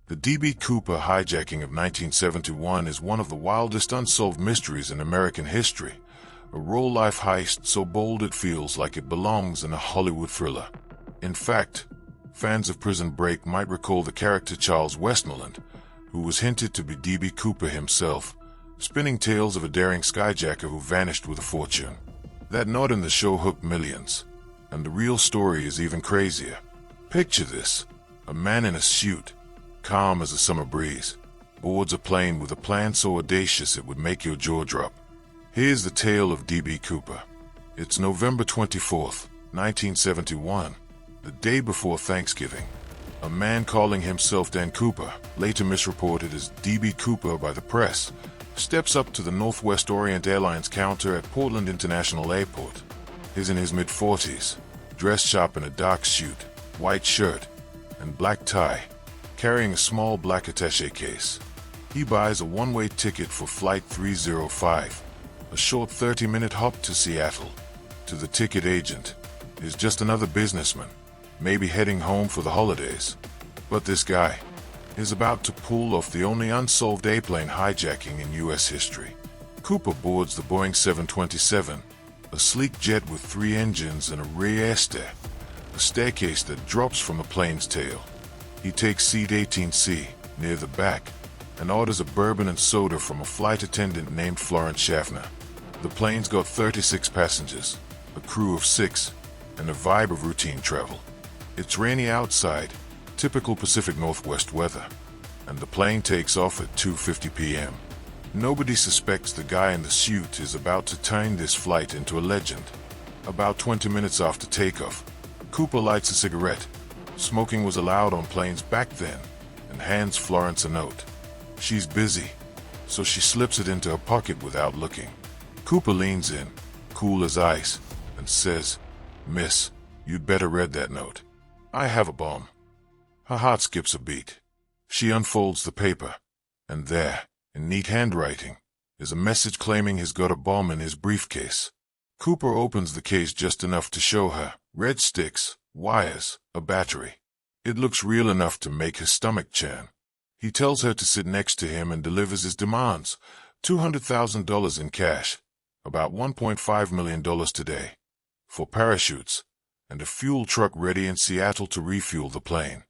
The D.B. Cooper hijacking of 1971 is one of the wildest unsolved mysteries in American history. A real-life heist so bold it feels like it belongs in a Hollywood thriller. In fact, fans of Prison Break might recall the character Charles Westmoreland, who was hinted to be D.B. Cooper himself, spinning tales of a daring skyjacker who vanished with a fortune. That nod in the show hooked millions, and the real story is even crazier. Picture this: a man in a suit, calm as a summer breeze, boards a plane with a plan so audacious it would make your jaw drop. Here's the tale of D.B. Cooper. It's November 24th, 1971, the day before Thanksgiving. A man calling himself Dan Cooper, later misreported as D.B. Cooper by the press, steps up to the Northwest Orient Airlines counter at Portland International Airport. He's in his mid-40s, dressed sharp in a dark suit, white shirt, and black tie, carrying a small black attaché case. He buys a one-way ticket for Flight 305, a short 30-minute hop to Seattle. To the ticket agent, he's just another businessman, maybe heading home for the holidays. But this guy is about to pull off the only unsolved airplane hijacking in U.S. history. Cooper boards the Boeing 727, a sleek jet with 3 engines and a rear air stair, a staircase that drops from a plane's tail. He takes seat 18C, near the back, and orders a bourbon and soda from a flight attendant named Florence Schaffner. The plane's got 36 passengers, a crew of 6, and a vibe of routine travel. It's rainy outside, typical Pacific Northwest weather, and the plane takes off at 2:50 p.m. Nobody suspects the guy in the suit is about to turn this flight into a legend. About 20 minutes after takeoff, Cooper lights a cigarette. Smoking was allowed on planes back then, and hands Florence a note. She's busy, so she slips it into her pocket without looking. Cooper leans in, cool as ice, and says, "Miss, you'd better read that note. I have a bomb." Her heart skips a beat. She unfolds the paper, and there, in neat handwriting, is a message claiming he's got a bomb in his briefcase. Cooper opens the case just enough to show her red sticks, wires, a battery. It looks real enough to make her stomach churn. He tells her to sit next to him and delivers his demands: $200,000 in cash, about $1.5 million today, for parachutes, and a fuel truck ready in Seattle to refuel the plane.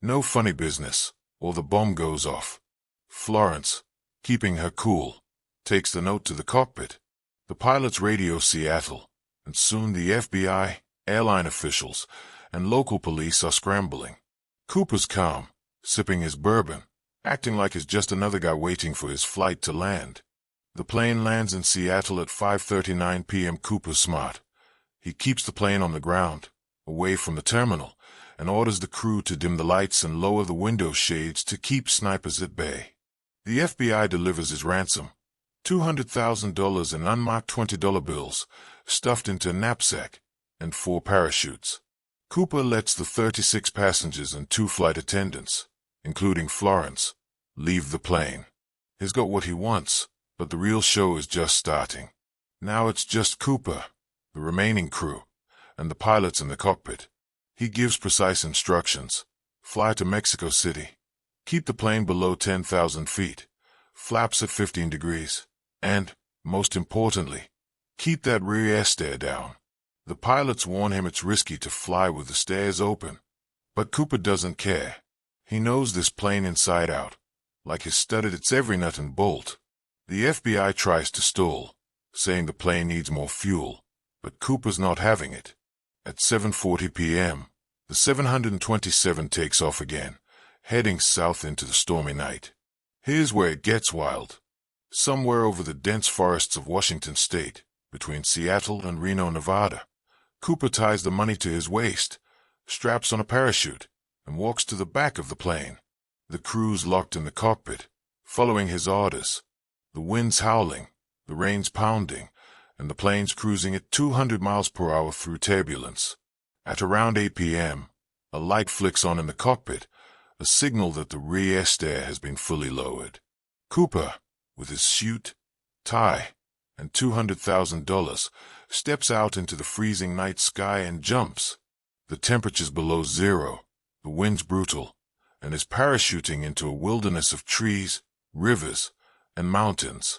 No funny business, or the bomb goes off. Florence, keeping her cool, takes the note to the cockpit. The pilots radio Seattle, and soon the FBI, airline officials, and local police are scrambling. Cooper's calm, sipping his bourbon, acting like he's just another guy waiting for his flight to land. The plane lands in Seattle at 5:39 p.m. Cooper's smart. He keeps the plane on the ground, away from the terminal, and orders the crew to dim the lights and lower the window shades to keep snipers at bay. The FBI delivers his ransom, $200,000 in unmarked $20 bills, stuffed into a knapsack, and 4 parachutes. Cooper lets the 36 passengers and 2 flight attendants, including Florence, leave the plane. He's got what he wants, but the real show is just starting. Now it's just Cooper, the remaining crew, and the pilots in the cockpit. He gives precise instructions: fly to Mexico City, keep the plane below 10,000 feet, flaps at 15 degrees, and, most importantly, keep that rear air stair down. The pilots warn him it's risky to fly with the stairs open, but Cooper doesn't care. He knows this plane inside out, like he's studied its every nut and bolt. The FBI tries to stall, saying the plane needs more fuel, but Cooper's not having it. At 7:40 p.m., the 727 takes off again, heading south into the stormy night. Here's where it gets wild. Somewhere over the dense forests of Washington state, between Seattle and Reno, Nevada, Cooper ties the money to his waist, straps on a parachute, and walks to the back of the plane. The crew's locked in the cockpit, following his orders. The wind's howling, the rain's pounding, and the plane's cruising at 200 miles per hour through turbulence. At around 8 p.m., a light flicks on in the cockpit, a signal that the rear stair has been fully lowered. Cooper, with his suit, tie, and $200,000, steps out into the freezing night sky and jumps. The temperature's below zero, the wind's brutal, and is parachuting into a wilderness of trees, rivers, and mountains.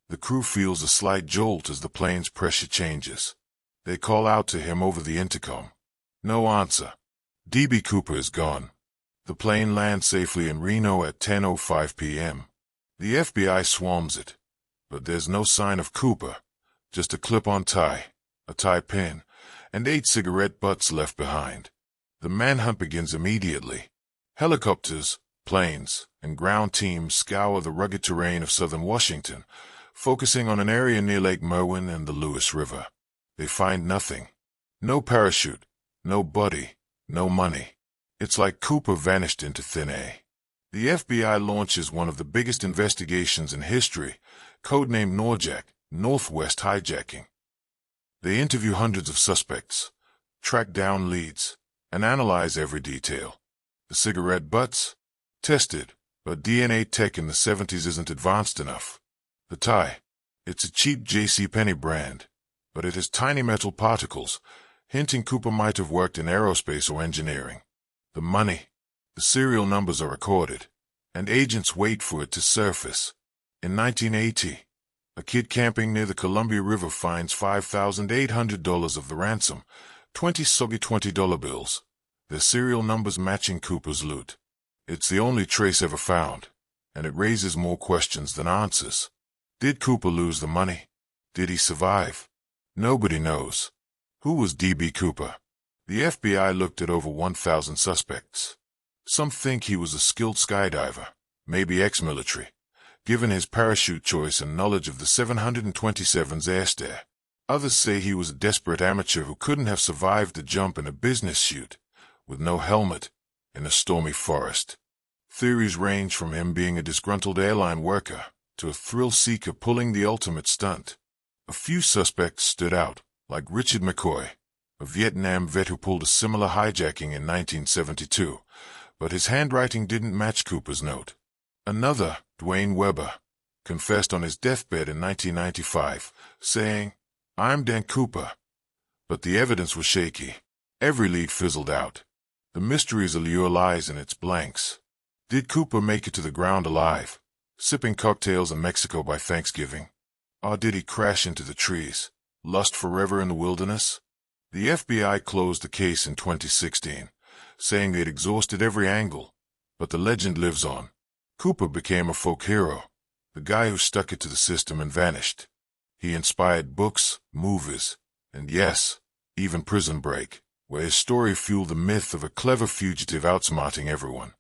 The crew feels a slight jolt as the plane's pressure changes. They call out to him over the intercom. No answer. D.B. Cooper is gone. The plane lands safely in Reno at 10:05 p.m. The FBI swarms it, but there's no sign of Cooper, just a clip-on tie, a tie pin, and 8 cigarette butts left behind. The manhunt begins immediately. Helicopters, planes, and ground teams scour the rugged terrain of southern Washington, focusing on an area near Lake Merwin and the Lewis River. They find nothing. No parachute, no body, no money. It's like Cooper vanished into thin air. The FBI launches one of the biggest investigations in history, codenamed NORJAC, Northwest Hijacking. They interview hundreds of suspects, track down leads, and analyze every detail. The cigarette butts? Tested, but DNA tech in the 70s isn't advanced enough. The tie? It's a cheap JCPenney brand, but it has tiny metal particles, hinting Cooper might have worked in aerospace or engineering. The money? The serial numbers are recorded, and agents wait for it to surface. In 1980, a kid camping near the Columbia River finds $5,800 of the ransom, 20 soggy $20 bills, their serial numbers matching Cooper's loot. It's the only trace ever found, and it raises more questions than answers. Did Cooper lose the money? Did he survive? Nobody knows. Who was D.B. Cooper? The FBI looked at over 1,000 suspects. Some think he was a skilled skydiver, maybe ex-military, given his parachute choice and knowledge of the 727's air stair. Others say he was a desperate amateur who couldn't have survived the jump in a business suit, with no helmet, in a stormy forest. Theories range from him being a disgruntled airline worker to a thrill-seeker pulling the ultimate stunt. A few suspects stood out, like Richard McCoy, a Vietnam vet who pulled a similar hijacking in 1972, but his handwriting didn't match Cooper's note. Another, Dwayne Weber, confessed on his deathbed in 1995, saying, "I'm Dan Cooper." But the evidence was shaky. Every lead fizzled out. The mystery's allure lies in its blanks. Did Cooper make it to the ground alive, sipping cocktails in Mexico by Thanksgiving? Or did he crash into the trees, lost forever in the wilderness? The FBI closed the case in 2016, saying they'd exhausted every angle, but the legend lives on. Cooper became a folk hero, the guy who stuck it to the system and vanished. He inspired books, movies, and yes, even Prison Break, where his story fueled the myth of a clever fugitive outsmarting everyone.